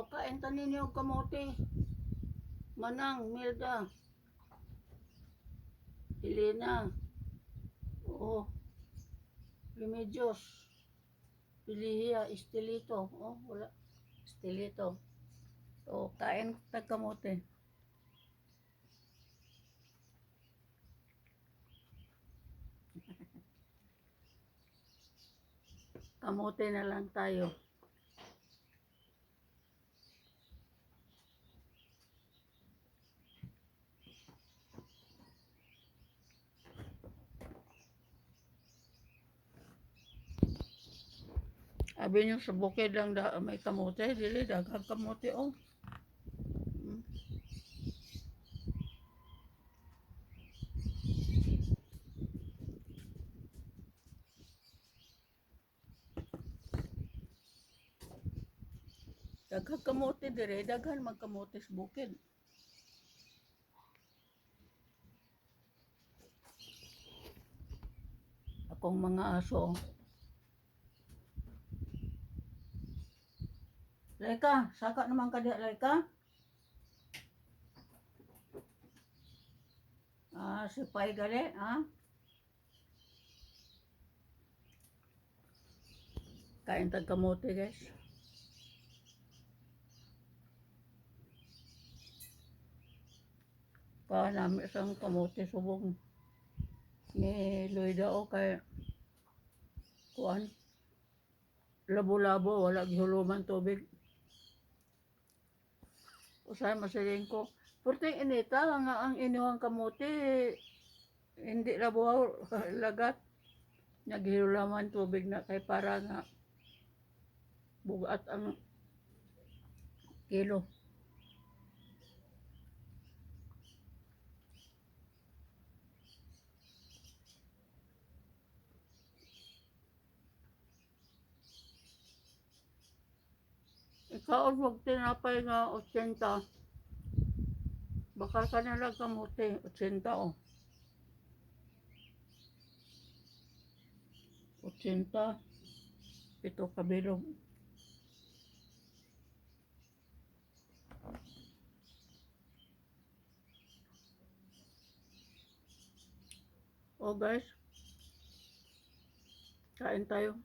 O, kain ta ninyo og kamote. Manang, Milda. Elena. Oo. Remedios. Pilihia, Estelito. Oh, wala. Estelito. O, kain tag kamote. Kamote na lang tayo. Abi nyo sa bukid lang may kamote, dili daghang kamote oh. Daghang kamote dire, daghan magkamote sa bukid. Akong mga aso. Laika, saka naman ka di, Laika. Si Pai gali, ha? Kain tag kamote, guys. Nami isang kamote subong ni Loida o kay kuan. Labo-labo, wala gihuluman tubig. Usay masiling ko. Purting inita nga ang inuhang kamote hindi labuhaw lagat. Naghihulaman tubig na kay para nga bugat ang kilo. Ikaon mo tinapay nga 80. Bakal ka na lang kamote, 80 oh. 80. Ito kabilog. Oh guys, kain tayo.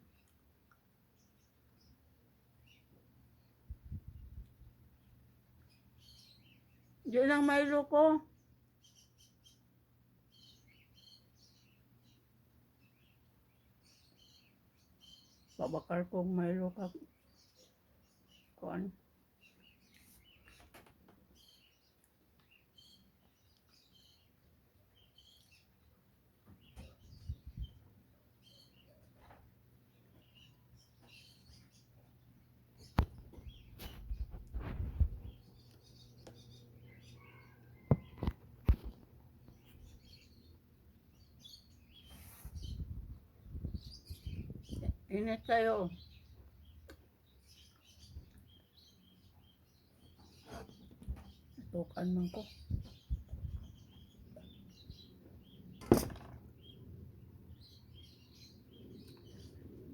Diyan ang Milo ko. Babakal kong Milo ka. Kuan. Init tayo. Tukan man ko.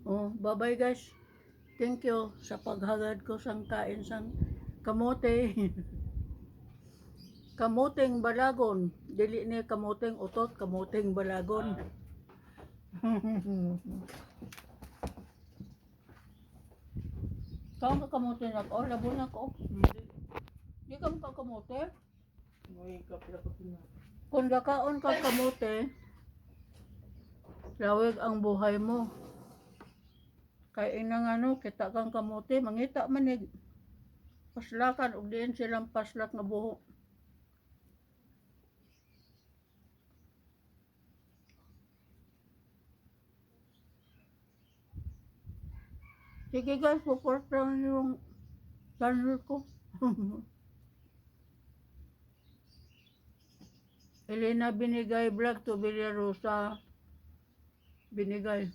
Oh, bye-bye guys. Thank you sa paghagad ko sang kain sang kamote. Kamoteng balagon. Dili ni kamoteng utot, kamoteng balagon. Kau ka kamote na ko, labo na ko. Di ka mo kamote? Kung dakaon ka kamote, lawig ang buhay mo. Kaya inang kita kang kamote, mangita manig. Paslakan, ug diin silang paslak nga buho. Sige guys, support lang yung channel ko. Elena Binigay Vlog to Villarosa Binigay.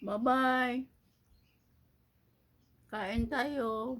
Bye-bye. Kain tayo.